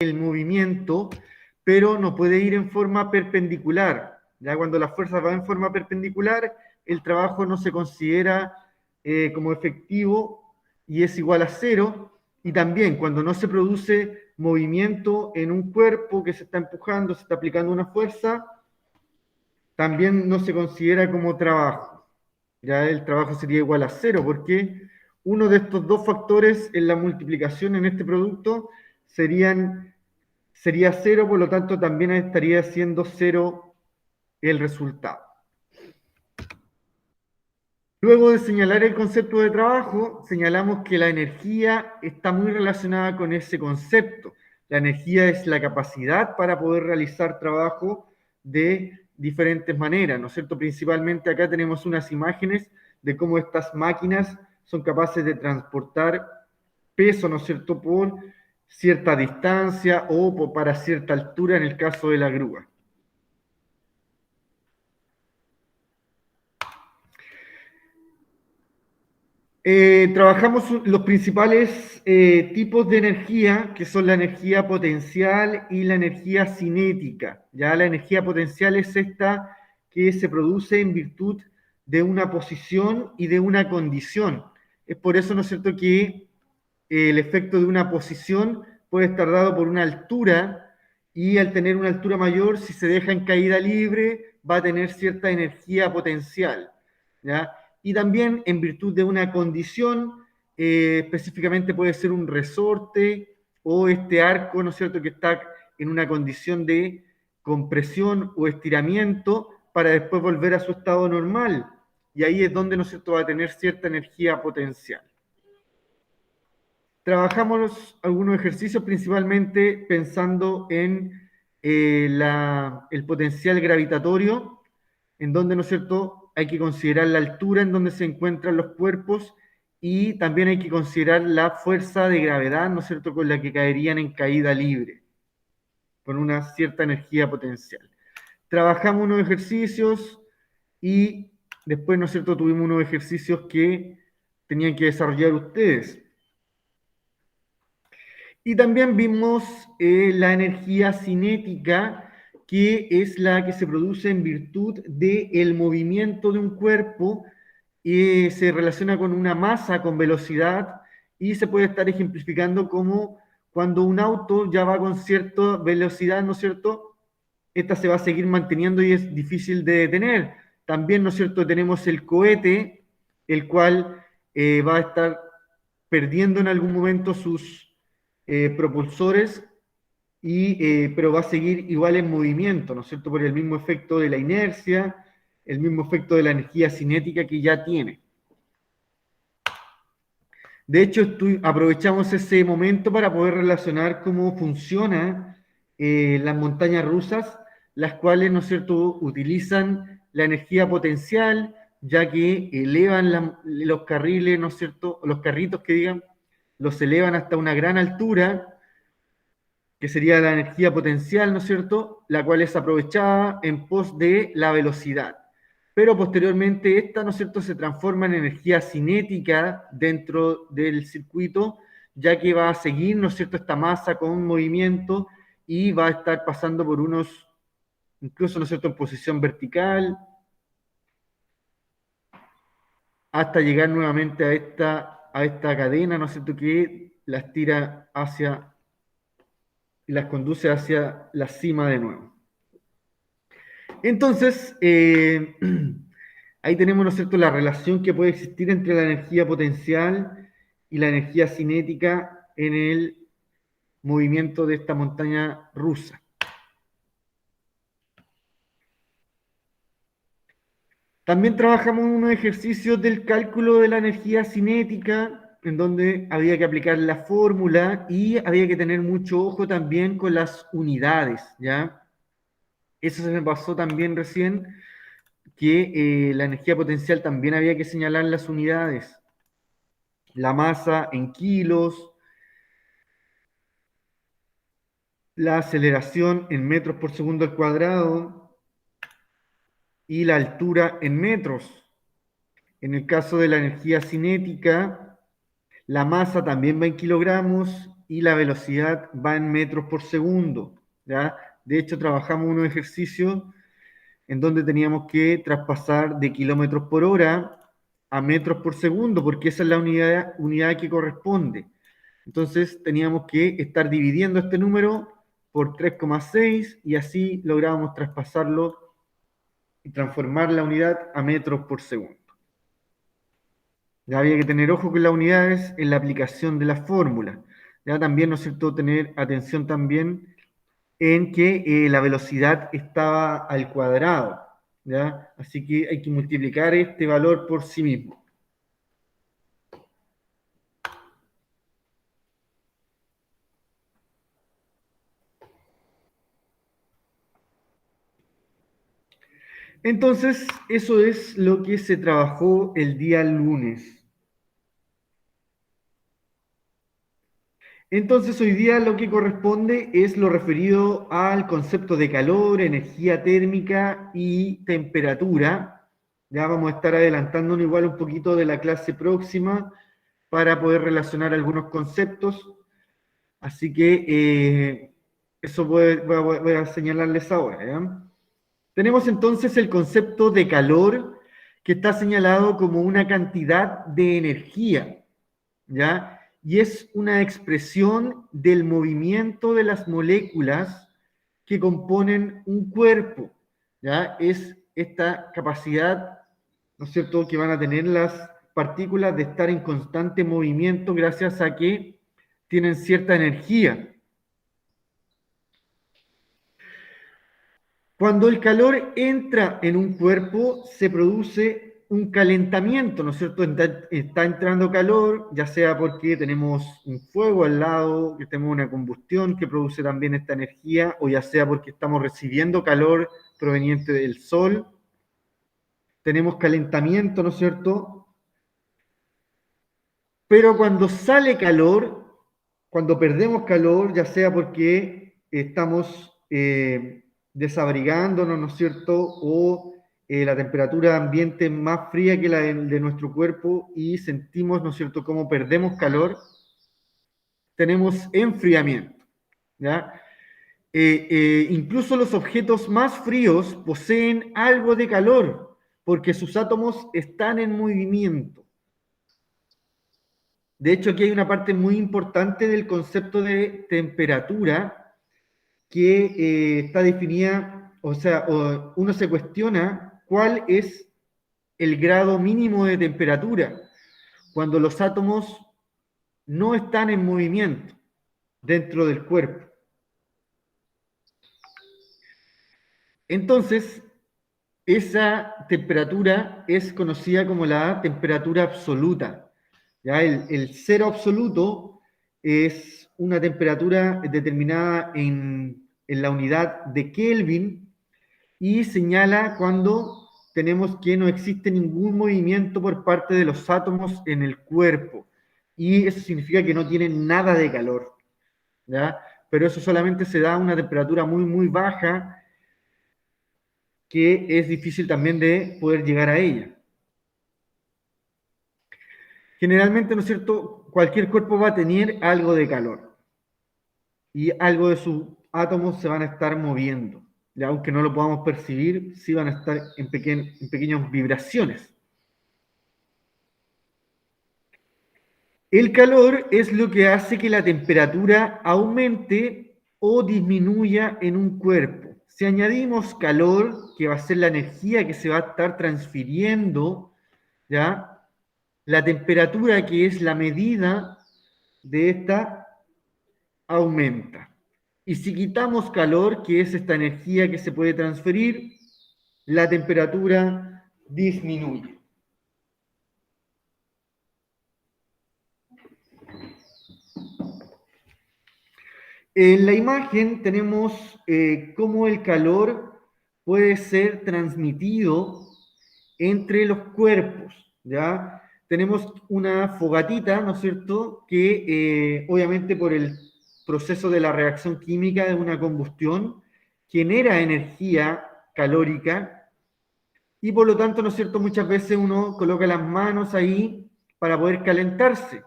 el movimiento, pero no puede ir en forma perpendicular. Ya cuando la fuerza va en forma perpendicular, el trabajo no se considera como efectivo y es igual a cero. Y también cuando no se produce movimiento en un cuerpo que se está empujando, se está aplicando una fuerza, también no se considera como trabajo. Ya el trabajo sería igual a cero, porque uno de estos dos factores en la multiplicación en este producto sería cero, por lo tanto también estaría siendo cero el resultado. Luego de señalar el concepto de trabajo, señalamos que la energía está muy relacionada con ese concepto. La energía es la capacidad para poder realizar trabajo de diferentes maneras, ¿no es cierto? Principalmente acá tenemos unas imágenes de cómo estas máquinas son capaces de transportar peso, ¿no es cierto?, por cierta distancia o para cierta altura en el caso de la grúa. Trabajamos los principales tipos de energía, que son la energía potencial y la energía cinética. Ya la energía potencial es esta que se produce en virtud de una posición y de una condición. Es por eso, ¿no es cierto?, que el efecto de una posición puede estar dado por una altura y al tener una altura mayor, si se deja en caída libre, va a tener cierta energía potencial. ¿Ya? Y también en virtud de una condición, específicamente puede ser un resorte o este arco, ¿no es cierto?, que está en una condición de compresión o estiramiento para después volver a su estado normal. Y ahí es donde, ¿no es cierto?, va a tener cierta energía potencial. Trabajamos algunos ejercicios principalmente pensando en el potencial gravitatorio, en donde, ¿no es cierto?, hay que considerar la altura en donde se encuentran los cuerpos y también hay que considerar la fuerza de gravedad, ¿no es cierto?, con la que caerían en caída libre, con una cierta energía potencial. Trabajamos unos ejercicios y después, ¿no es cierto?, tuvimos unos ejercicios que tenían que desarrollar ustedes. Y también vimos la energía cinética, que es la que se produce en virtud del movimiento de un cuerpo, se relaciona con una masa, con velocidad, y se puede estar ejemplificando como cuando un auto ya va con cierta velocidad, ¿no es cierto? Esta se va a seguir manteniendo y es difícil de detener. También, ¿no es cierto?, tenemos el cohete, el cual va a estar perdiendo en algún momento sus propulsores, pero va a seguir igual en movimiento, ¿no es cierto?, por el mismo efecto de la inercia, el mismo efecto de la energía cinética que ya tiene. De hecho, aprovechamos ese momento para poder relacionar cómo funcionan las montañas rusas, las cuales, ¿no es cierto?, utilizan la energía potencial, ya que elevan los carriles, ¿no es cierto?, los carritos que digan, los elevan hasta una gran altura, que sería la energía potencial, ¿no es cierto?, la cual es aprovechada en pos de la velocidad. Pero posteriormente esta, ¿no es cierto?, se transforma en energía cinética dentro del circuito, ya que va a seguir, ¿no es cierto?, esta masa con un movimiento y va a estar pasando por unos, incluso, ¿no es cierto?, en posición vertical, hasta llegar nuevamente a esta cadena, ¿no es cierto?, que las tira hacia y las conduce hacia la cima de nuevo. Entonces, ahí tenemos, ¿no es cierto?, la relación que puede existir entre la energía potencial y la energía cinética en el movimiento de esta montaña rusa. También trabajamos unos ejercicios del cálculo de la energía cinética, en donde había que aplicar la fórmula y había que tener mucho ojo también con las unidades, ¿ya? Eso se me pasó también recién, que la energía potencial también había que señalar las unidades. La masa en kilos, la aceleración en metros por segundo al cuadrado y la altura en metros. En el caso de la energía cinética, la masa también va en kilogramos y la velocidad va en metros por segundo, ¿ya? De hecho, trabajamos unos ejercicios en donde teníamos que traspasar de kilómetros por hora a metros por segundo, porque esa es la unidad que corresponde. Entonces teníamos que estar dividiendo este número por 3,6 y así lográbamos traspasarlo y transformar la unidad a metros por segundo. Ya había que tener ojo con las unidades en la aplicación de la fórmula. Ya también, ¿no es cierto?, tener atención también en que la velocidad estaba al cuadrado, ¿ya? Así que hay que multiplicar este valor por sí mismo. Entonces, eso es lo que se trabajó el día lunes. Entonces, hoy día lo que corresponde es lo referido al concepto de calor, energía térmica y temperatura. Ya vamos a estar adelantándonos igual un poquito de la clase próxima para poder relacionar algunos conceptos. Así que eso voy a señalarles ahora, ¿ya? Tenemos entonces el concepto de calor que está señalado como una cantidad de energía, ¿ya? Y es una expresión del movimiento de las moléculas que componen un cuerpo, ¿ya? Es esta capacidad, ¿no es cierto?, que van a tener las partículas de estar en constante movimiento gracias a que tienen cierta energía. Cuando el calor entra en un cuerpo, se produce un calentamiento, ¿no es cierto? Está entrando calor, ya sea porque tenemos un fuego al lado, que tenemos una combustión que produce también esta energía, o ya sea porque estamos recibiendo calor proveniente del sol. Tenemos calentamiento, ¿no es cierto? Pero cuando sale calor, cuando perdemos calor, ya sea porque estamos desabrigándonos, ¿no es cierto? O la temperatura ambiente es más fría que la de nuestro cuerpo y sentimos, ¿no es cierto?, cómo perdemos calor, tenemos enfriamiento, ¿ya? Incluso los objetos más fríos poseen algo de calor porque sus átomos están en movimiento. De hecho, aquí hay una parte muy importante del concepto de temperatura que está definida, o sea, uno se cuestiona cuál es el grado mínimo de temperatura cuando los átomos no están en movimiento dentro del cuerpo. Entonces, esa temperatura es conocida como la temperatura absoluta. ¿Ya? El cero absoluto es una temperatura determinada en la unidad de Kelvin y señala cuando tenemos que no existe ningún movimiento por parte de los átomos en el cuerpo. Y eso significa que no tienen nada de calor. ¿Ya? Pero eso solamente se da a una temperatura muy, muy baja que es difícil también de poder llegar a ella. Generalmente, ¿no es cierto?, cualquier cuerpo va a tener algo de calor y algo de sus átomos se van a estar moviendo. Y aunque no lo podamos percibir, sí van a estar en pequeñas vibraciones. El calor es lo que hace que la temperatura aumente o disminuya en un cuerpo. Si añadimos calor, que va a ser la energía que se va a estar transfiriendo, ¿ya?, la temperatura, que es la medida de esta, aumenta. Y si quitamos calor, que es esta energía que se puede transferir, la temperatura disminuye. En la imagen tenemos cómo el calor puede ser transmitido entre los cuerpos, ¿ya? Tenemos una fogatita, ¿no es cierto?, que obviamente por el proceso de la reacción química de una combustión genera energía calórica y por lo tanto, ¿no es cierto?, muchas veces uno coloca las manos ahí para poder calentarse,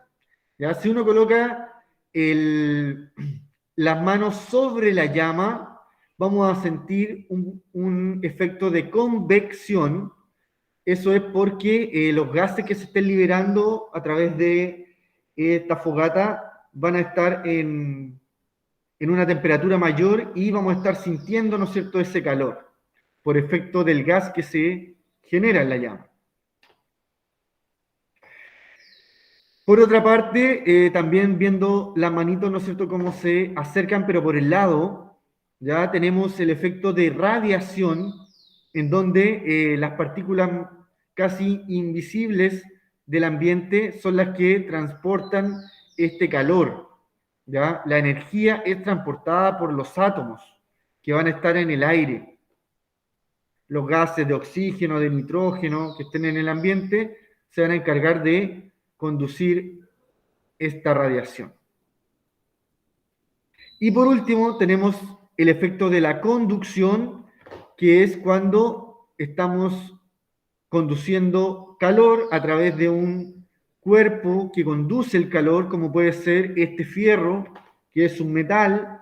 ¿ya? Si uno coloca las manos sobre la llama, vamos a sentir un efecto de convección. Eso es porque los gases que se estén liberando a través de esta fogata van a estar en una temperatura mayor y vamos a estar sintiendo, ¿no es cierto?, ese calor por efecto del gas que se genera en la llama. Por otra parte, también viendo las manitos, ¿no es cierto?, cómo se acercan, pero por el lado, ya tenemos el efecto de radiación, en donde las partículas casi invisibles del ambiente son las que transportan este calor, ¿ya? La energía es transportada por los átomos que van a estar en el aire. Los gases de oxígeno, de nitrógeno que estén en el ambiente se van a encargar de conducir esta radiación. Y por último tenemos el efecto de la conducción, que es cuando estamos conduciendo calor a través de un cuerpo que conduce el calor, como puede ser este fierro, que es un metal,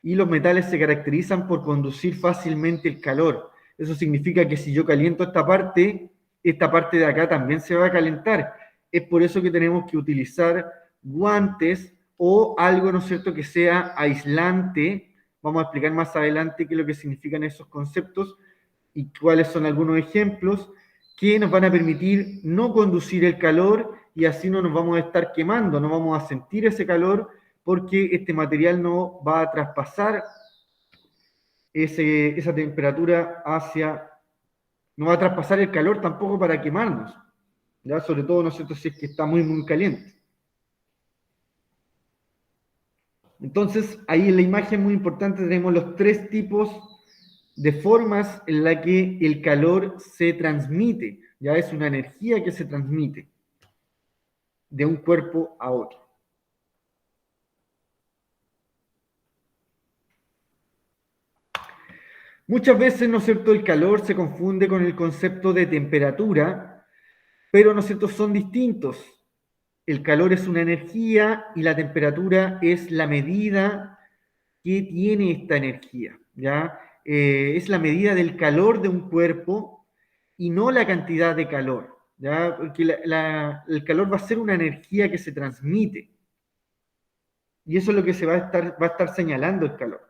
y los metales se caracterizan por conducir fácilmente el calor. Eso significa que si yo caliento esta parte de acá también se va a calentar. Es por eso que tenemos que utilizar guantes o algo, ¿no es cierto?, que sea aislante. Vamos a explicar más adelante qué es lo que significan esos conceptos y cuáles son algunos ejemplos que nos van a permitir no conducir el calor y así no nos vamos a estar quemando, no vamos a sentir ese calor porque este material no va a traspasar esa temperatura no va a traspasar el calor tampoco para quemarnos, ¿ya? Sobre todo, ¿no es cierto?, si es que está muy, muy caliente. Entonces, ahí en la imagen muy importante tenemos los tres tipos de formas en la que el calor se transmite, ya es una energía que se transmite de un cuerpo a otro. Muchas veces, ¿no es cierto?, el calor se confunde con el concepto de temperatura, pero, ¿no es cierto?, son distintos. El calor es una energía y la temperatura es la medida que tiene esta energía, ¿ya? Es la medida del calor de un cuerpo y no la cantidad de calor, ¿ya? Porque el calor va a ser una energía que se transmite y eso es lo que se va a estar señalando el calor.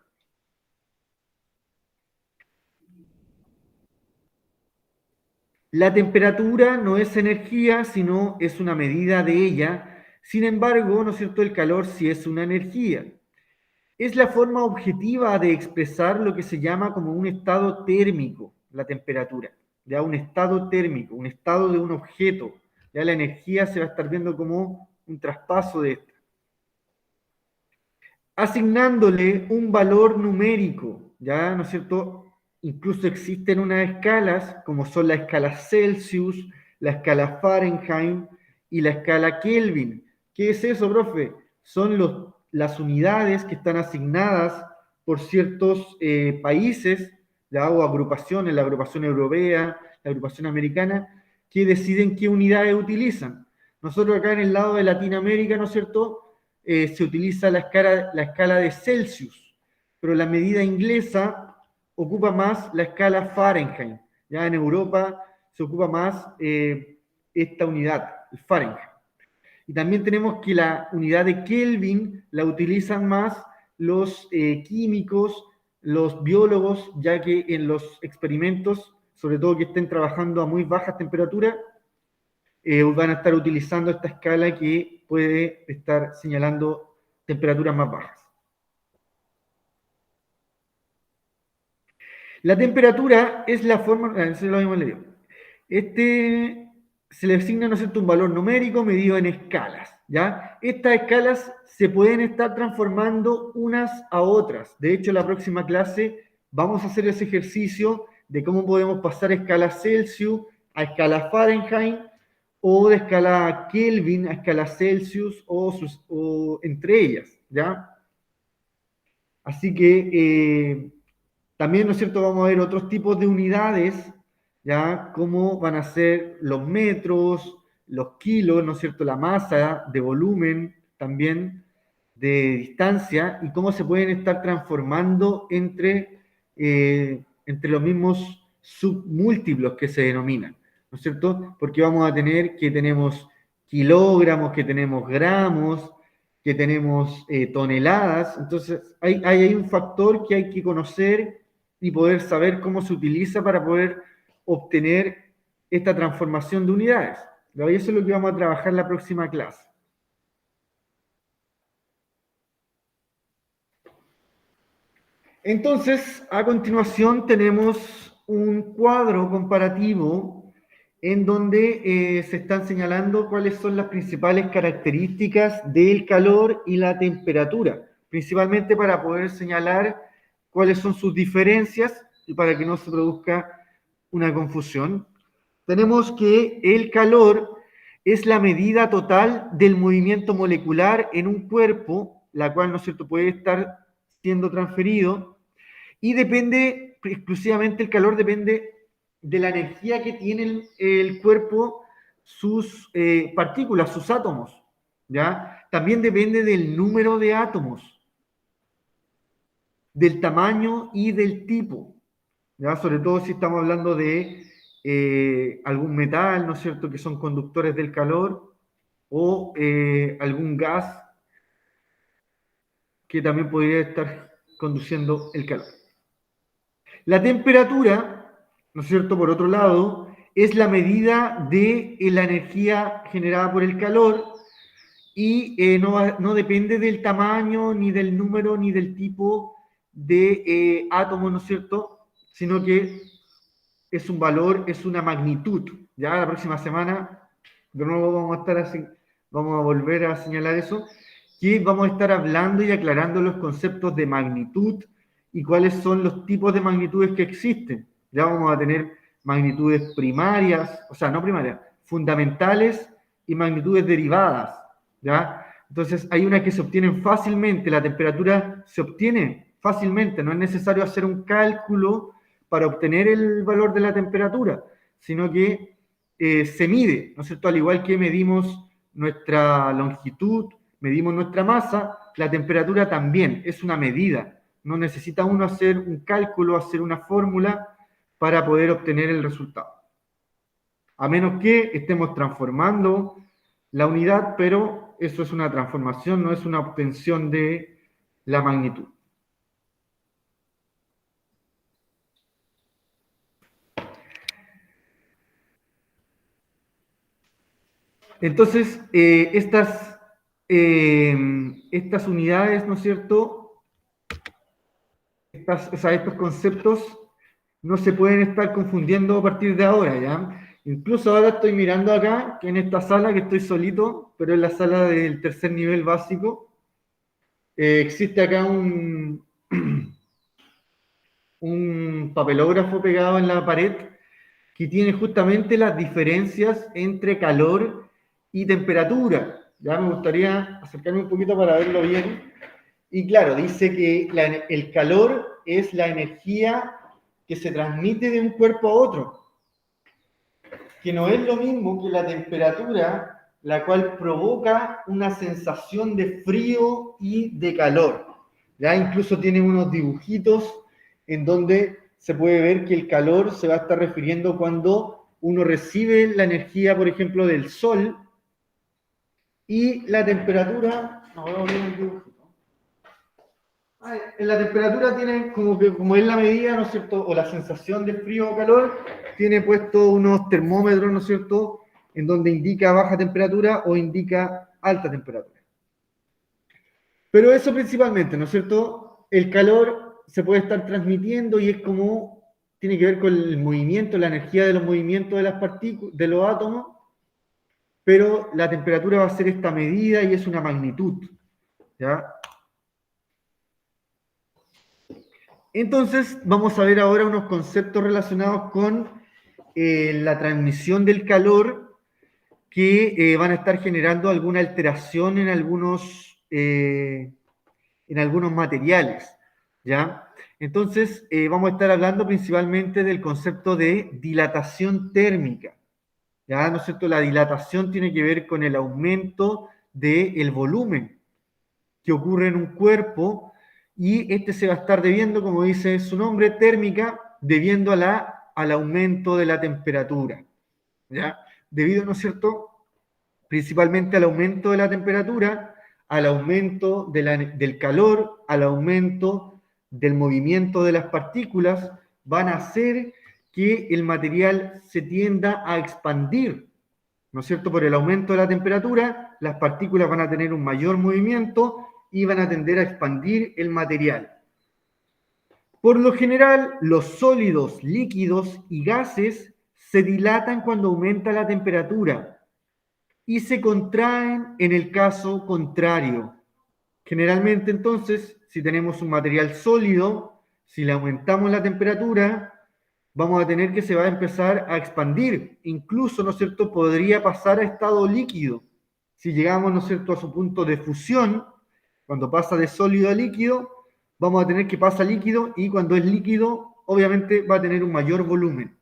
La temperatura no es energía, sino es una medida de ella. Sin embargo, ¿no es cierto?, el calor sí es una energía. Es la forma objetiva de expresar lo que se llama como un estado térmico, la temperatura, ya un estado térmico, un estado de un objeto. Ya la energía se va a estar viendo como un traspaso de esto. Asignándole un valor numérico, ya, ¿no es cierto? Incluso existen unas escalas, como son la escala Celsius, la escala Fahrenheit y la escala Kelvin. ¿Qué es eso, profe? Son las unidades que están asignadas por ciertos países, ¿ya? O agrupaciones, la agrupación europea, la agrupación americana, que deciden qué unidades utilizan. Nosotros acá en el lado de Latinoamérica, ¿no es cierto?, se utiliza la escala de Celsius, pero la medida inglesa ocupa más la escala Fahrenheit. Ya en Europa se ocupa más esta unidad, el Fahrenheit. Y también tenemos que la unidad de Kelvin la utilizan más los químicos, los biólogos, ya que en los experimentos, sobre todo que estén trabajando a muy bajas temperaturas, van a estar utilizando esta escala que puede estar señalando temperaturas más bajas. La temperatura es la forma, eso lo mismo leído. Se le asigna, ¿no es cierto?, un valor numérico medido en escalas, ¿ya? Estas escalas se pueden estar transformando unas a otras. De hecho, en la próxima clase vamos a hacer ese ejercicio de cómo podemos pasar a escala Celsius a escala Fahrenheit o de escala Kelvin a escala Celsius o entre ellas, ¿ya? Así que también, ¿no es cierto?, vamos a ver otros tipos de unidades, ¿ya? Como van a ser los metros, los kilos, ¿no es cierto?, la masa de volumen también, de distancia y cómo se pueden estar transformando entre los mismos submúltiplos que se denominan, ¿no es cierto? Porque vamos a tener que tenemos kilogramos, que tenemos gramos, que tenemos toneladas. Entonces, hay un factor que hay que conocer y poder saber cómo se utiliza para poder obtener esta transformación de unidades. Y eso es lo que vamos a trabajar en la próxima clase. Entonces, a continuación tenemos un cuadro comparativo en donde se están señalando cuáles son las principales características del calor y la temperatura, principalmente para poder señalar cuáles son sus diferencias y para que no se produzca una confusión. Tenemos que el calor es la medida total del movimiento molecular en un cuerpo, la cual, ¿no es cierto?, puede estar siendo transferido y depende, exclusivamente el calor depende de la energía que tiene el cuerpo, sus partículas, sus átomos, ¿ya? También depende del número de átomos, del tamaño y del tipo, ¿ya? Sobre todo si estamos hablando de algún metal, ¿no es cierto?, que son conductores del calor, o algún gas que también podría estar conduciendo el calor. La temperatura, ¿no es cierto?, por otro lado, es la medida de la energía generada por el calor y no depende del tamaño, ni del número, ni del tipo de átomo, ¿no es cierto?, sino que es un valor, es una magnitud. Ya la próxima semana, de nuevo vamos a volver a señalar eso, que vamos a estar hablando y aclarando los conceptos de magnitud y cuáles son los tipos de magnitudes que existen. Ya vamos a tener magnitudes primarias, o sea, no primarias, fundamentales y magnitudes derivadas, ¿ya? Entonces, hay unas que se obtienen fácilmente, la temperatura se obtiene fácilmente, no es necesario hacer un cálculo para obtener el valor de la temperatura, sino que se mide, ¿no es cierto? Al igual que medimos nuestra longitud, medimos nuestra masa, la temperatura también es una medida. No necesita uno hacer un cálculo, hacer una fórmula para poder obtener el resultado. A menos que estemos transformando la unidad, pero eso es una transformación, no es una obtención de la magnitud. Entonces, estas unidades, ¿no es cierto? Estos conceptos no se pueden estar confundiendo a partir de ahora, ¿ya? Incluso ahora estoy mirando acá, que en esta sala, que estoy solito, pero en la sala del tercer nivel básico, existe acá un papelógrafo pegado en la pared que tiene justamente las diferencias entre calor y temperatura. Ya me gustaría acercarme un poquito para verlo bien. Y claro, dice que el calor es la energía que se transmite de un cuerpo a otro, que no es lo mismo que la temperatura, la cual provoca una sensación de frío y de calor. Ya incluso tiene unos dibujitos en donde se puede ver que el calor se va a estar refiriendo cuando uno recibe la energía, por ejemplo, del sol, y la temperatura, no veo bien el dibujito. En la temperatura tiene como es la medida, ¿no es cierto? O la sensación de frío o calor, tiene puesto unos termómetros, ¿no es cierto? En donde indica baja temperatura o indica alta temperatura. Pero eso principalmente, ¿no es cierto? El calor se puede estar transmitiendo y es como, tiene que ver con el movimiento, la energía de los movimientos de las partículas, de los átomos, pero la temperatura va a ser esta medida y es una magnitud, ¿ya? Entonces, vamos a ver ahora unos conceptos relacionados con la transmisión del calor que van a estar generando alguna alteración en algunos materiales, ¿ya? Entonces, vamos a estar hablando principalmente del concepto de dilatación térmica, ¿ya? ¿No es cierto? La dilatación tiene que ver con el aumento del volumen, que ocurre en un cuerpo y este se va a estar debiendo, como dice su nombre, térmica, debiendo al aumento de la temperatura, ¿ya? Debido, ¿no es cierto?, principalmente al aumento de la temperatura, al aumento del calor, al aumento del movimiento de las partículas, van a hacer que el material se tienda a expandir, ¿no es cierto? Por el aumento de la temperatura, las partículas van a tener un mayor movimiento y van a tender a expandir el material. Por lo general, los sólidos, líquidos y gases se dilatan cuando aumenta la temperatura y se contraen en el caso contrario. Generalmente, entonces, si tenemos un material sólido, si le aumentamos la temperatura, vamos a tener que se va a empezar a expandir. Incluso, ¿no es cierto?, podría pasar a estado líquido. Si llegamos, ¿no es cierto?, a su punto de fusión, cuando pasa de sólido a líquido, vamos a tener que pasa líquido y cuando es líquido, obviamente va a tener un mayor volumen.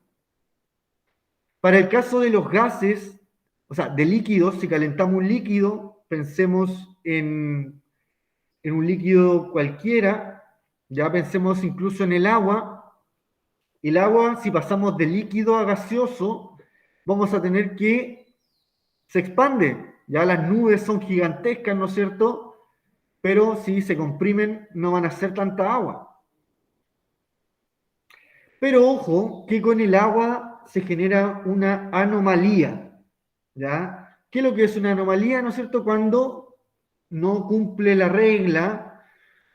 Para el caso de los gases, o sea, de líquidos, si calentamos un líquido, pensemos en un líquido cualquiera, ya pensemos incluso en el agua. El agua, si pasamos de líquido a gaseoso, vamos a tener que se expande. Ya las nubes son gigantescas, ¿no es cierto? Pero si se comprimen, no van a ser tanta agua. Pero ojo, que con el agua se genera una anomalía, ¿ya? ¿Qué es lo que es una anomalía, no es cierto? Cuando no cumple la regla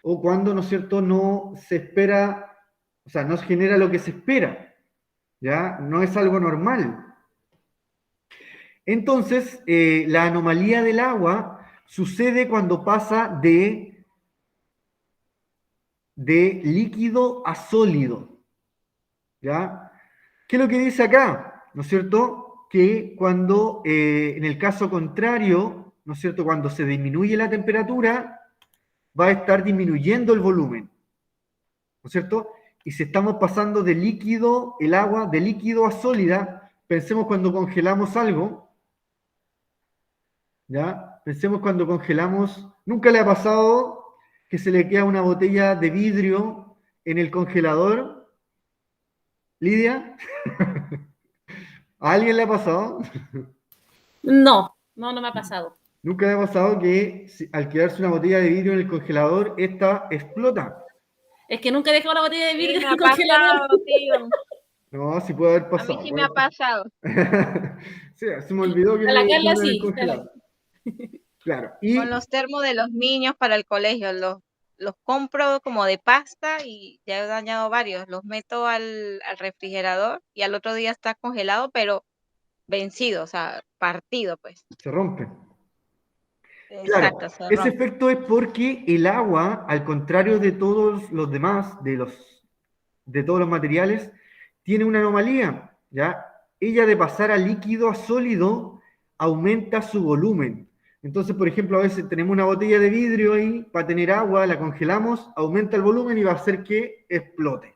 o cuando, ¿no es cierto?, no se espera, o sea, no se genera lo que se espera, ¿ya? No es algo normal. Entonces, la anomalía del agua sucede cuando pasa de líquido a sólido, ¿ya? ¿Qué es lo que dice acá? ¿No es cierto? Que cuando, en el caso contrario, ¿no es cierto?, cuando se disminuye la temperatura, va a estar disminuyendo el volumen, ¿no es cierto? Y si estamos pasando de líquido, el agua, de líquido a sólida, pensemos cuando congelamos algo, ¿ya? Pensemos cuando congelamos, ¿nunca le ha pasado que se le queda una botella de vidrio en el congelador? ¿Lidia? ¿A alguien le ha pasado? No, no me ha pasado. ¿Nunca le ha pasado que al quedarse una botella de vidrio en el congelador, esta explota? Es que nunca he dejado la botella de Sí, vidrio me en ha el congelador. pasado, tío. No, sí puede haber A mí pasado. sí me ha pasado. Sí, se me olvidó que A no la lo Carla dejaron en el sí. congelador. Claro. Con Y los termos de los niños para el colegio, los compro como de pasta y ya he dañado varios. Los meto al refrigerador y al otro día está congelado, pero vencido, o sea, partido, pues. se rompe. Claro, Exacto, se ese rompe. efecto es porque el agua, al contrario de todos los demás, de todos los materiales, tiene una anomalía, ¿ya? Ella de pasar a líquido a sólido aumenta su volumen. Entonces, por ejemplo, a veces tenemos una botella de vidrio ahí para tener agua, la congelamos, aumenta el volumen y va a hacer que explote.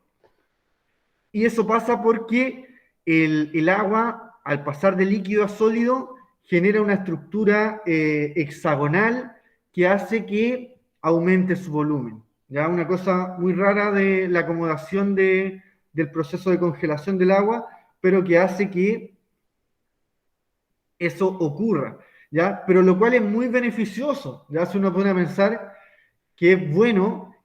Y eso pasa porque el agua, al pasar de líquido a sólido, genera una estructura hexagonal que hace que aumente su volumen. ¿Ya? Una cosa muy rara de la acomodación del proceso de congelación del agua, pero que hace que eso ocurra. ¿Ya? Pero lo cual es muy beneficioso. ¿Ya? Si uno pone a pensar que es bueno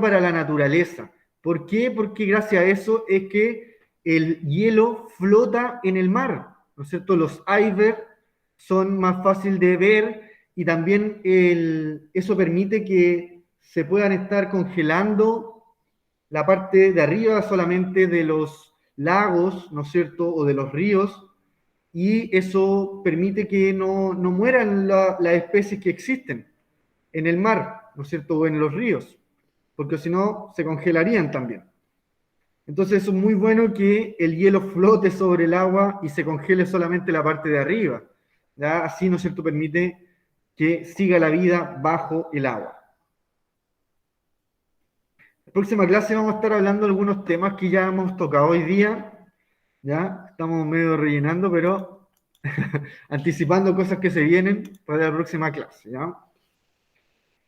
para la naturaleza. ¿Por qué? Porque gracias a eso es que el hielo flota en el mar, ¿no es cierto? Los icebergs son más fácil de ver y también eso permite que se puedan estar congelando la parte de arriba solamente de los lagos, ¿no es cierto? O de los ríos, y eso permite que no mueran las especies que existen en el mar, ¿no es cierto? O en los ríos, porque si no, se congelarían también. Entonces es muy bueno que el hielo flote sobre el agua y se congele solamente la parte de arriba. ¿Ya? Así, ¿no es cierto?, permite que siga la vida bajo el agua. En la próxima clase vamos a estar hablando de algunos temas que ya hemos tocado hoy día. ¿Ya? Estamos medio rellenando, pero anticipando cosas que se vienen para la próxima clase. ¿Ya?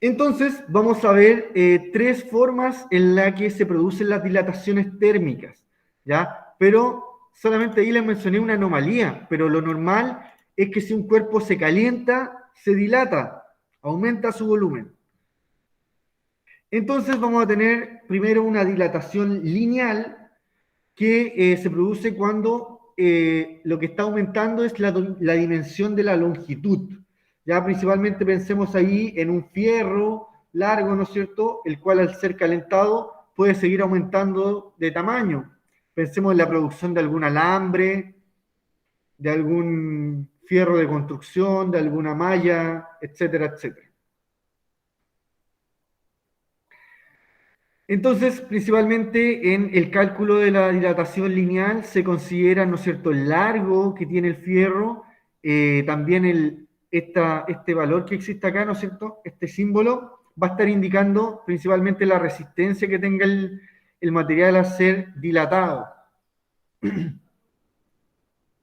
Entonces, vamos a ver tres formas en las que se producen las dilataciones térmicas, ¿ya? Pero solamente ahí les mencioné una anomalía, pero lo normal es que si un cuerpo se calienta, se dilata, aumenta su volumen. Entonces vamos a tener primero una dilatación lineal que se produce cuando lo que está aumentando es la dimensión de la longitud. Ya principalmente pensemos ahí en un fierro largo, ¿no es cierto?, el cual al ser calentado puede seguir aumentando de tamaño. Pensemos en la producción de algún alambre, de algún fierro de construcción, de alguna malla, etcétera, etcétera. Entonces, principalmente en el cálculo de la dilatación lineal se considera, ¿no es cierto?, el largo que tiene el fierro, también este valor que existe acá, ¿no es cierto?, este símbolo va a estar indicando principalmente la resistencia que tenga el material a ser dilatado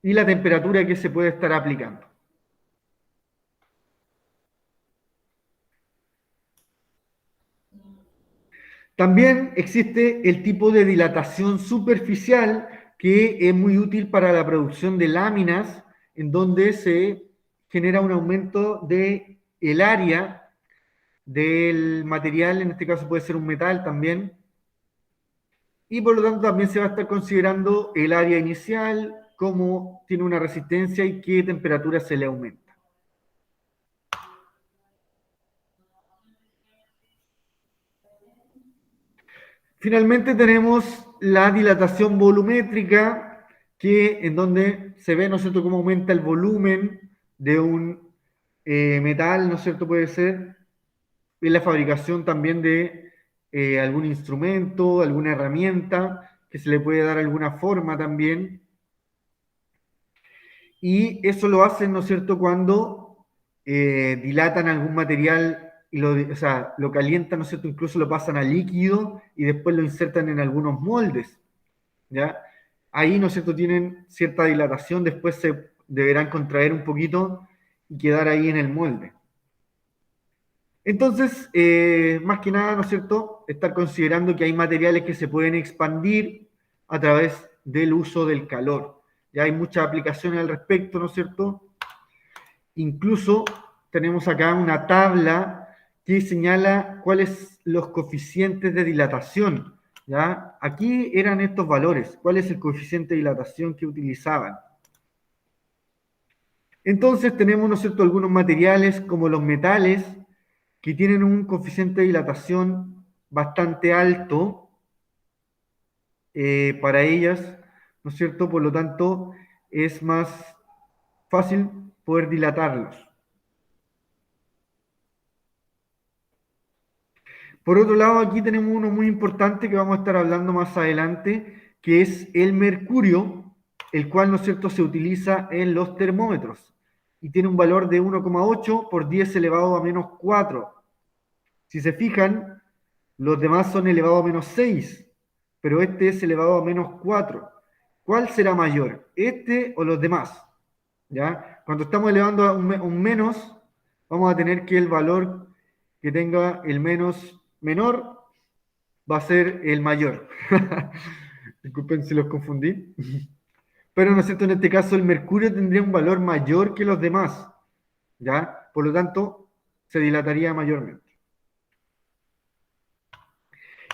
y la temperatura que se puede estar aplicando. También existe el tipo de dilatación superficial que es muy útil para la producción de láminas, en donde se genera un aumento de el área del material, en este caso puede ser un metal también, y por lo tanto también se va a estar considerando el área inicial, cómo tiene una resistencia y qué temperatura se le aumenta. Finalmente tenemos la dilatación volumétrica, en donde se ve, ¿no es cierto?, cómo aumenta el volumen de un metal, ¿no es cierto?, puede ser, en la fabricación también de algún instrumento, alguna herramienta, que se le puede dar alguna forma también. Y eso lo hacen, ¿no es cierto?, cuando dilatan algún material y o sea, lo calientan, ¿no es cierto?, incluso lo pasan a líquido y después lo insertan en algunos moldes, ¿ya? Ahí, ¿no es cierto?, tienen cierta dilatación, después se deberán contraer un poquito y quedar ahí en el molde. Entonces, más que nada, ¿no es cierto?, estar considerando que hay materiales que se pueden expandir a través del uso del calor. Ya hay muchas aplicaciones al respecto, ¿no es cierto? Incluso tenemos acá una tabla que señala cuáles los coeficientes de dilatación. ¿Ya? Aquí eran estos valores. ¿Cuál es el coeficiente de dilatación que utilizaban? Entonces tenemos, ¿no es cierto?, algunos materiales como los metales que tienen un coeficiente de dilatación bastante alto para ellas, ¿no es cierto? Por lo tanto, es más fácil poder dilatarlos. Por otro lado, aquí tenemos uno muy importante que vamos a estar hablando más adelante, que es el mercurio, el cual, ¿no es cierto?, se utiliza en los termómetros y tiene un valor de 1,8 por 10 elevado a menos 4. Si se fijan, los demás son elevado a menos 6, pero este es elevado a menos 4. ¿Cuál será mayor, este o los demás? ¿Ya? Cuando estamos elevando a un menos, vamos a tener que el valor que tenga el menos menor va a ser el mayor. Disculpen si los confundí. Pero, ¿no es cierto?, en este caso el mercurio tendría un valor mayor que los demás, ¿ya? Por lo tanto, se dilataría mayormente.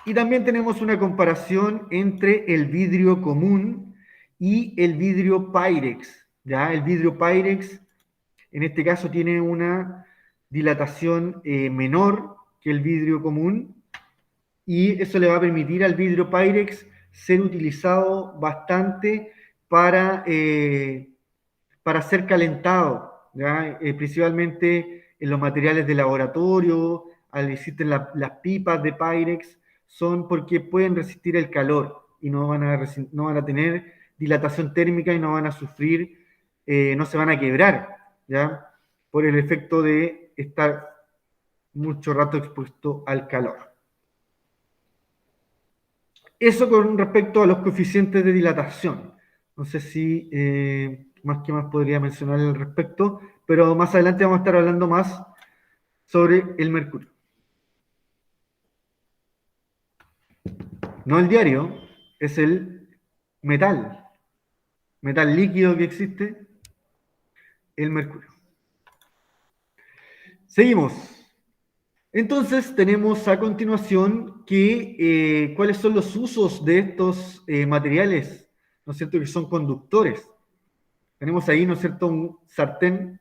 Y también tenemos una comparación entre el vidrio común y el vidrio Pyrex, ¿ya? El vidrio Pyrex, en este caso, tiene una dilatación menor que el vidrio común, y eso le va a permitir al vidrio Pyrex ser utilizado bastante para ser calentado, ¿ya? Principalmente en los materiales de laboratorio, existen las pipas de Pyrex, son porque pueden resistir el calor y no van a tener dilatación térmica y no van a sufrir, no se van a quebrar, ¿ya? Por el efecto de estar mucho rato expuesto al calor. Eso con respecto a los coeficientes de dilatación. No sé si más que más podría mencionar al respecto, pero más adelante vamos a estar hablando más sobre el mercurio. no el diario, es el metal líquido que existe, el mercurio. Seguimos. Entonces tenemos a continuación que cuáles son los usos de estos materiales, ¿no es cierto?, que son conductores. Tenemos ahí, ¿no es cierto?, un sartén,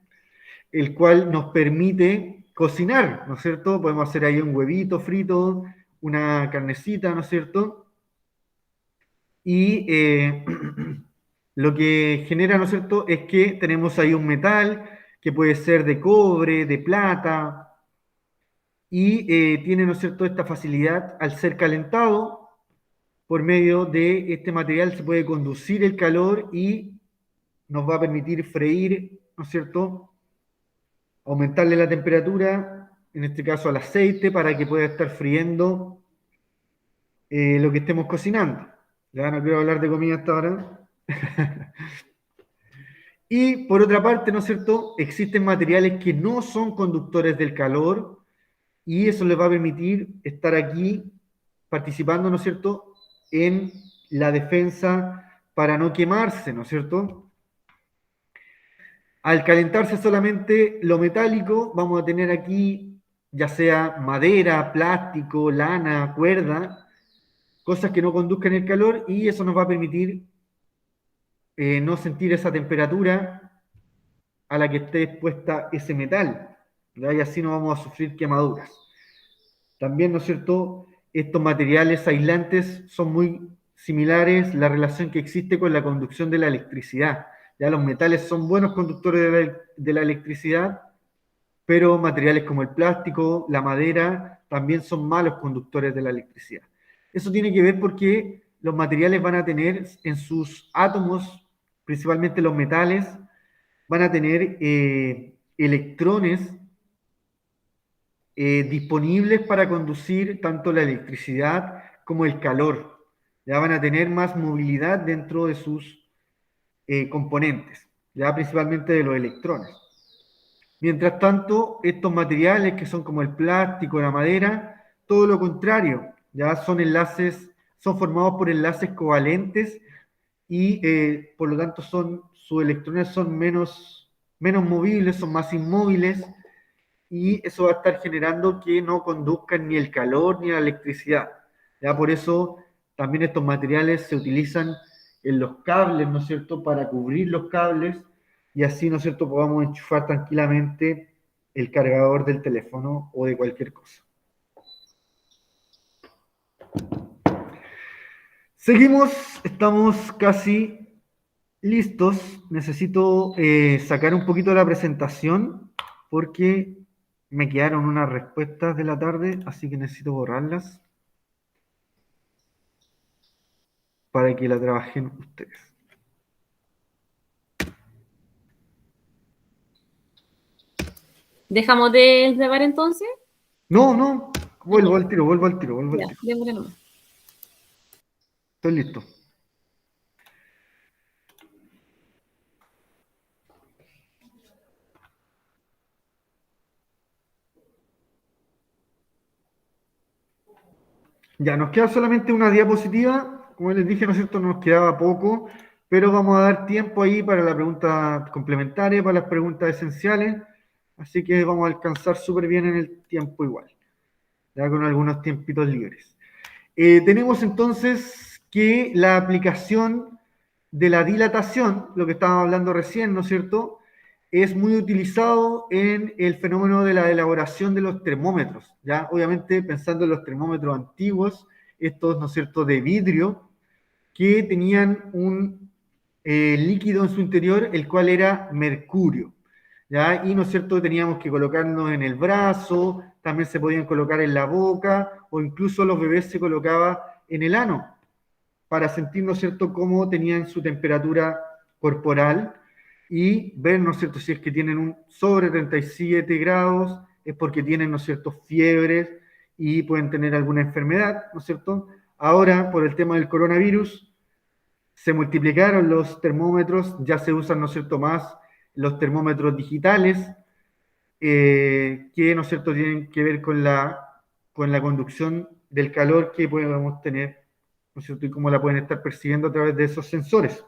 el cual nos permite cocinar, ¿no es cierto? Podemos hacer ahí un huevito frito, una carnecita, ¿no es cierto? Y lo que genera, ¿no es cierto?, es que tenemos ahí un metal que puede ser de cobre, de plata, y tiene, ¿no es cierto?, esta facilidad al ser calentado por medio de este material se puede conducir el calor y nos va a permitir freír, ¿no es cierto?, aumentarle la temperatura, en este caso al aceite, para que pueda estar friendo lo que estemos cocinando. Ya no quiero hablar de comida hasta ahora. Y por otra parte, ¿no es cierto?, existen materiales que no son conductores del calor y eso les va a permitir estar aquí participando, ¿no es cierto?, en la defensa para no quemarse, ¿no es cierto? Al calentarse solamente lo metálico, vamos a tener aquí ya sea madera, plástico, lana, cuerda, cosas que no conduzcan el calor y eso nos va a permitir no sentir esa temperatura a la que esté expuesta ese metal, ¿ya? Y así no vamos a sufrir quemaduras. También, ¿no es cierto?, estos materiales aislantes son muy similares la relación que existe con la conducción de la electricidad. Ya los metales son buenos conductores de la electricidad, pero materiales como el plástico, la madera, también son malos conductores de la electricidad. Eso tiene que ver porque los materiales van a tener en sus átomos, principalmente los metales, van a tener electrones disponibles para conducir tanto la electricidad como el calor. Ya van a tener más movilidad dentro de sus componentes, ya principalmente de los electrones. Mientras tanto, estos materiales que son como el plástico, la madera, todo lo contrario, ya son enlaces, son formados por enlaces covalentes y por lo tanto sus electrones son menos movibles, son más inmóviles y eso va a estar generando que no conduzcan ni el calor ni la electricidad. Ya por eso también estos materiales se utilizan en los cables, ¿no es cierto?, para cubrir los cables y así, ¿no es cierto?, podamos enchufar tranquilamente el cargador del teléfono o de cualquier cosa. Seguimos, estamos casi listos. Necesito sacar un poquito la presentación porque me quedaron unas respuestas de la tarde, así que necesito borrarlas para que la trabajen ustedes. ¿Dejamos de grabar entonces? No, vuelvo al tiro. Ya, démosle nomás. Estoy listo. Ya, nos queda solamente una diapositiva. Como les dije, ¿no es cierto?, nos quedaba poco, pero vamos a dar tiempo ahí para la pregunta complementaria, para las preguntas esenciales. Así que vamos a alcanzar súper bien en el tiempo igual, ya con algunos tiempitos libres. Tenemos entonces que la aplicación de la dilatación, lo que estábamos hablando recién, ¿no es cierto?, es muy utilizado en el fenómeno de la elaboración de los termómetros, ¿ya? Obviamente pensando en los termómetros antiguos, estos, ¿no es cierto?, de vidrio, que tenían un líquido en su interior, el cual era mercurio, ¿ya? Y, ¿no es cierto?, teníamos que colocarnos en el brazo, también se podían colocar en la boca, o incluso los bebés se colocaba en el ano, para sentir, ¿no es cierto?, cómo tenían su temperatura corporal y ver, ¿no es cierto?, si es que tienen un sobre 37 grados, es porque tienen, ¿no es cierto?, fiebres y pueden tener alguna enfermedad, ¿no es cierto? Ahora, por el tema del coronavirus, se multiplicaron los termómetros, ya se usan, ¿no es cierto?, más los termómetros digitales, que, ¿no es cierto?, tienen que ver con la conducción del calor que podemos tener ¿no es cierto? Y cómo la pueden estar percibiendo a través de esos sensores.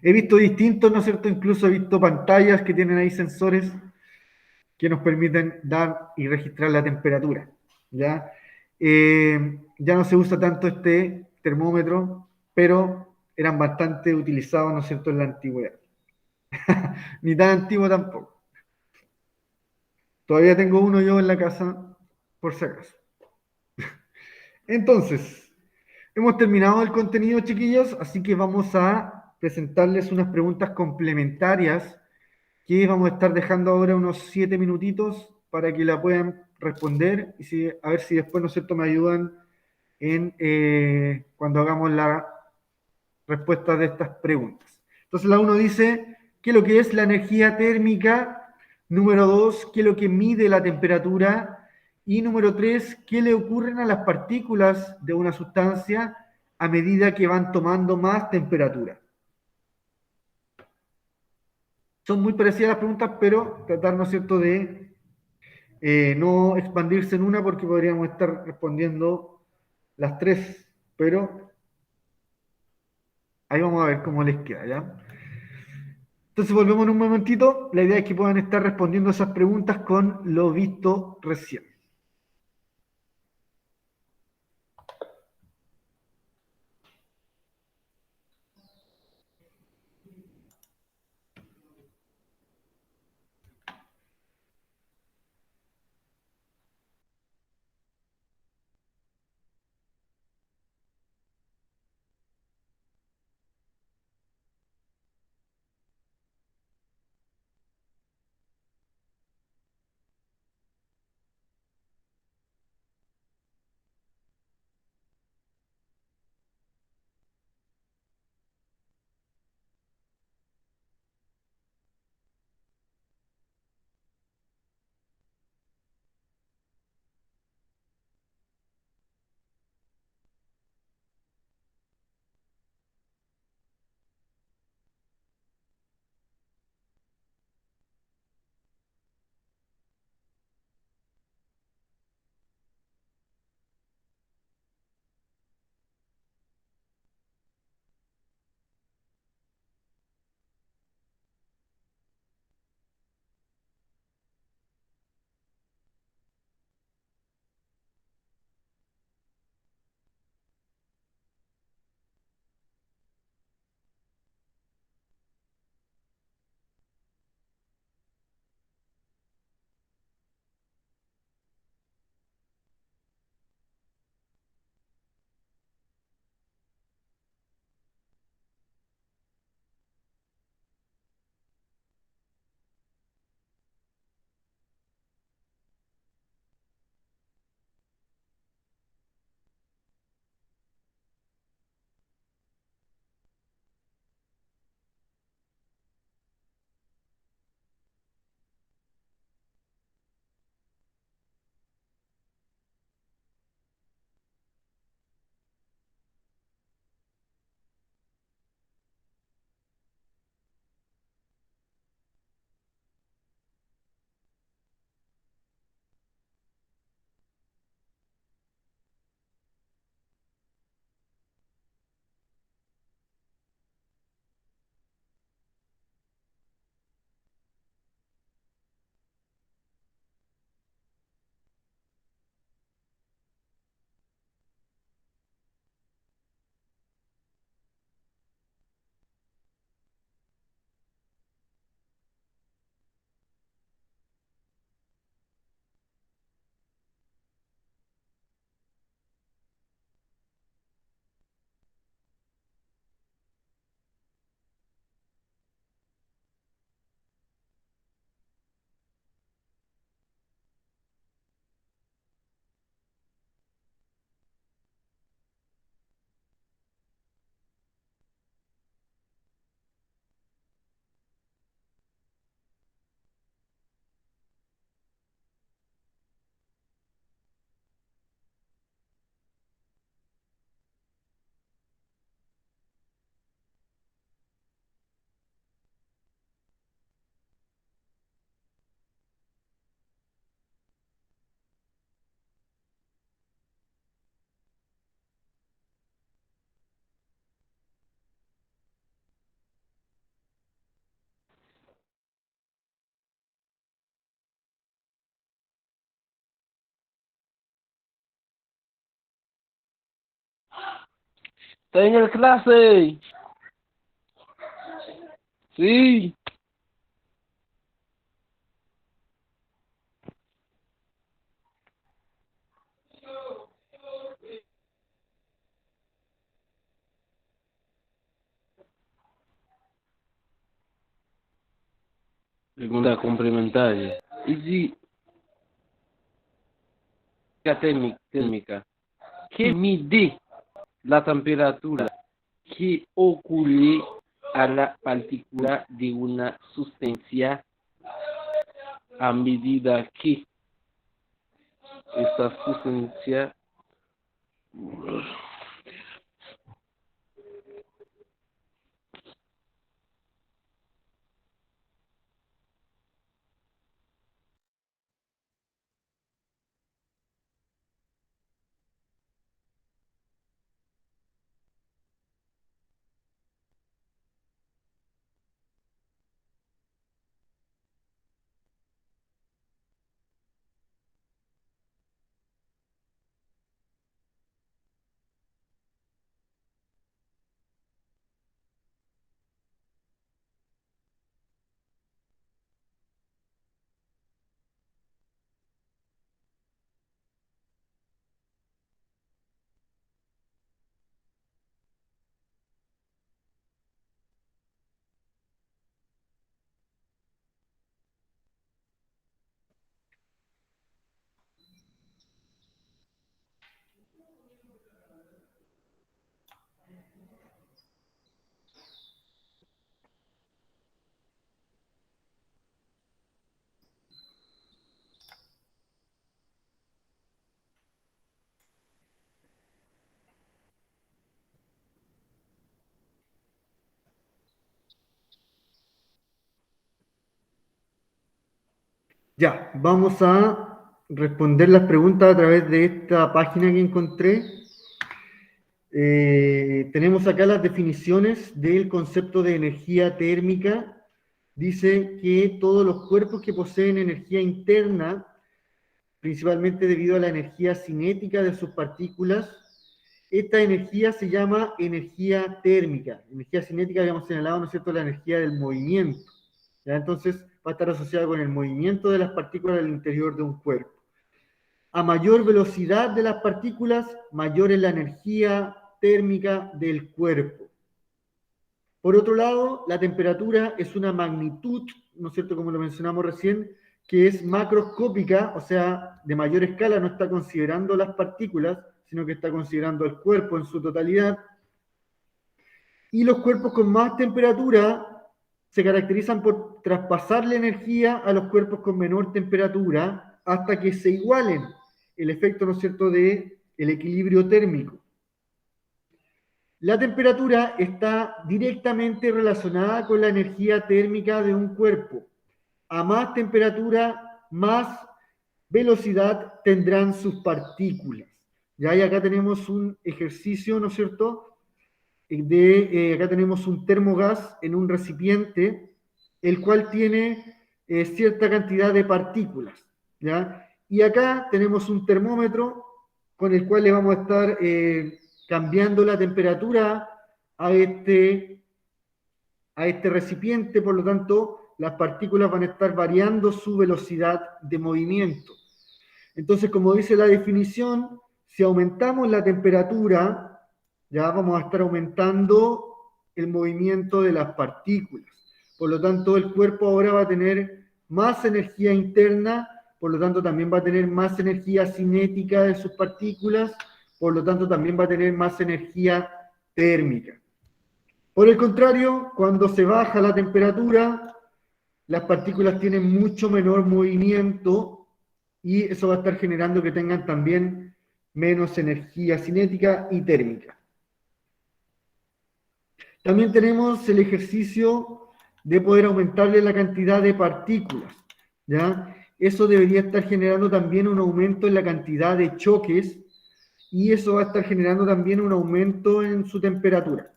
He visto distintos, ¿no es cierto? Incluso he visto pantallas que tienen ahí sensores que nos permiten dar y registrar la temperatura, ¿ya? Ya no se usa tanto este termómetro, pero eran bastante utilizados, ¿no es cierto?, en la antigüedad. Ni tan antiguo tampoco. Todavía tengo uno yo en la casa, por si acaso. Entonces, hemos terminado el contenido, chiquillos, así que vamos a presentarles unas preguntas complementarias que vamos a estar dejando ahora unos 7 minutitos para que la puedan responder y a ver si después, ¿no es cierto?, me ayudan en cuando hagamos la respuesta de estas preguntas. Entonces, la uno dice, ¿qué es lo que es la energía térmica? Número 2, ¿qué es lo que mide la temperatura? Y número 3, ¿qué le ocurren a las partículas de una sustancia a medida que van tomando más temperatura? Son muy parecidas las preguntas, pero tratar, ¿no es cierto?, de no expandirse en una porque podríamos estar respondiendo las tres, pero ahí vamos a ver cómo les queda, ¿ya? Entonces volvemos en un momentito. La idea es que puedan estar respondiendo esas preguntas con lo visto recién. ¿Está en el clase? Sí. Pregunta complementaria. ¿Y si térmica, que mide la temperatura que ocurre a la partícula de una sustancia a medida que esta sustancia Ya, vamos a responder las preguntas a través de esta página que encontré. Tenemos acá las definiciones del concepto de energía térmica. Dice que todos los cuerpos que poseen energía interna, principalmente debido a la energía cinética de sus partículas, esta energía se llama energía térmica. Energía cinética habíamos señalado, ¿no es cierto?, la energía del movimiento. ¿Ya? Entonces va a estar asociada con el movimiento de las partículas al interior de un cuerpo. A mayor velocidad de las partículas, mayor es la energía térmica del cuerpo. Por otro lado, la temperatura es una magnitud, ¿no es cierto?, como lo mencionamos recién, que es macroscópica, o sea, de mayor escala, no está considerando las partículas, sino que está considerando el cuerpo en su totalidad. Y los cuerpos con más temperatura se caracterizan por traspasar la energía a los cuerpos con menor temperatura hasta que se igualen, el efecto, ¿no es cierto?, de el equilibrio térmico. La temperatura está directamente relacionada con la energía térmica de un cuerpo. A más temperatura, más velocidad tendrán sus partículas. Ya, y acá tenemos un ejercicio, ¿no es cierto?, acá tenemos un termogás en un recipiente, el cual tiene cierta cantidad de partículas, ¿ya? Y acá tenemos un termómetro con el cual le vamos a estar cambiando la temperatura a este recipiente, por lo tanto, las partículas van a estar variando su velocidad de movimiento. Entonces, como dice la definición, si aumentamos la temperatura, ya vamos a estar aumentando el movimiento de las partículas. Por lo tanto, el cuerpo ahora va a tener más energía interna, por lo tanto también va a tener más energía cinética de sus partículas, por lo tanto también va a tener más energía térmica. Por el contrario, cuando se baja la temperatura, las partículas tienen mucho menor movimiento y eso va a estar generando que tengan también menos energía cinética y térmica. También tenemos el ejercicio de poder aumentarle la cantidad de partículas, ¿ya? Eso debería estar generando también un aumento en la cantidad de choques y eso va a estar generando también un aumento en su temperatura.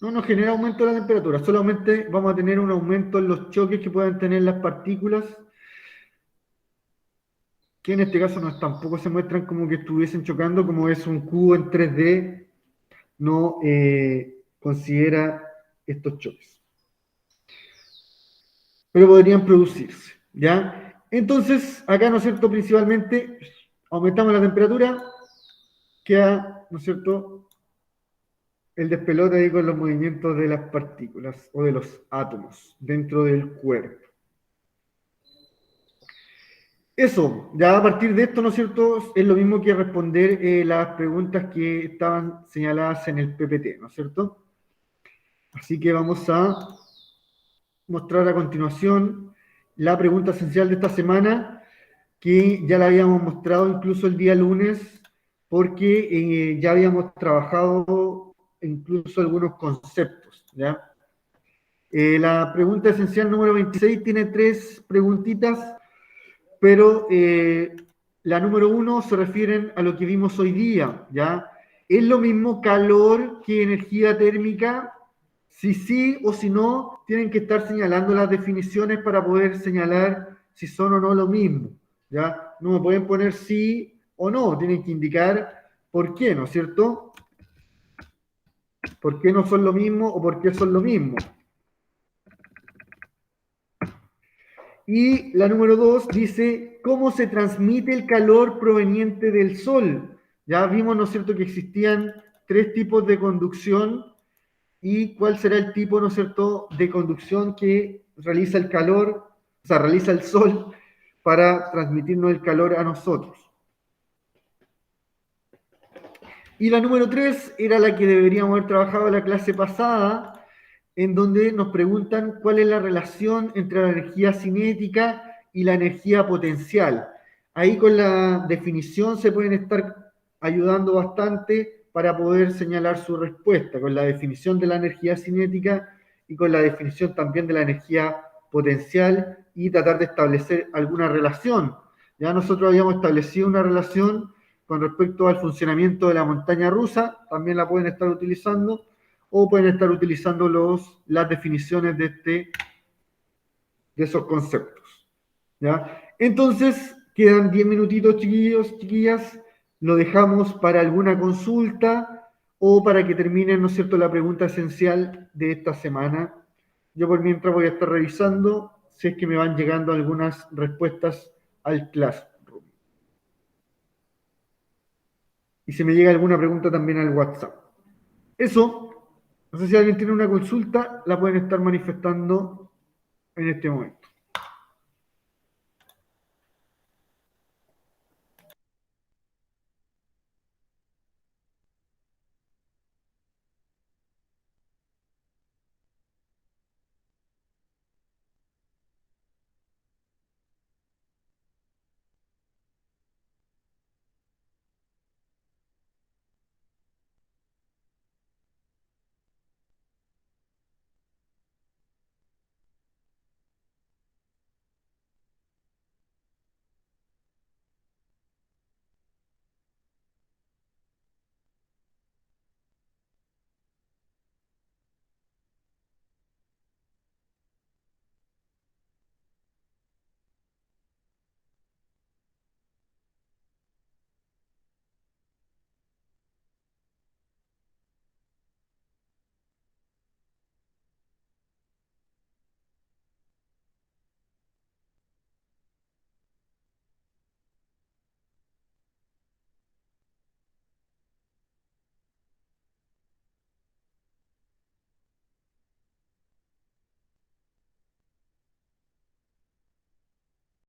No genera aumento de la temperatura, solamente vamos a tener un aumento en los choques que puedan tener las partículas que en este caso no, tampoco se muestran como que estuviesen chocando, como es un cubo en 3D, no considera estos choques. Pero podrían producirse, ¿ya? Entonces, acá, ¿no es cierto?, principalmente aumentamos la temperatura, queda, ¿no es cierto?, el despelote ahí con los movimientos de las partículas o de los átomos dentro del cuerpo. Eso, ya a partir de esto, ¿no es cierto?, es lo mismo que responder las preguntas que estaban señaladas en el PPT, ¿no es cierto? Así que vamos a mostrar a continuación la pregunta esencial de esta semana, que ya la habíamos mostrado incluso el día lunes, porque ya habíamos trabajado incluso algunos conceptos, ¿ya? La pregunta esencial número 26 tiene 3 preguntitas, pero la número 1 se refiere a lo que vimos hoy día, ¿ya? ¿Es lo mismo calor que energía térmica? Si sí o si no, tienen que estar señalando las definiciones para poder señalar si son o no lo mismo, ¿ya? No me pueden poner sí o no, tienen que indicar por qué, ¿no es cierto? ¿Por qué no son lo mismo o por qué son lo mismo? Y la número 2 dice, ¿cómo se transmite el calor proveniente del Sol? Ya vimos, ¿no es cierto?, que existían 3 tipos de conducción y cuál será el tipo, ¿no es cierto?, de conducción que realiza el calor, o sea, realiza el Sol para transmitirnos el calor a nosotros. Y la número 3 era la que deberíamos haber trabajado en la clase pasada, en donde nos preguntan cuál es la relación entre la energía cinética y la energía potencial. Ahí con la definición se pueden estar ayudando bastante para poder señalar su respuesta, con la definición de la energía cinética y con la definición también de la energía potencial y tratar de establecer alguna relación. Ya nosotros habíamos establecido una relación con respecto al funcionamiento de la montaña rusa, también la pueden estar utilizando, o pueden estar utilizando las definiciones de esos conceptos, ¿ya? Entonces, quedan 10 minutitos, chiquillos, chiquillas, lo dejamos para alguna consulta o para que terminen, ¿no es cierto?, la pregunta esencial de esta semana. Yo por mientras voy a estar revisando si es que me van llegando algunas respuestas al Classroom. Y si me llega alguna pregunta también al WhatsApp. Eso, no sé si alguien tiene una consulta, la pueden estar manifestando en este momento.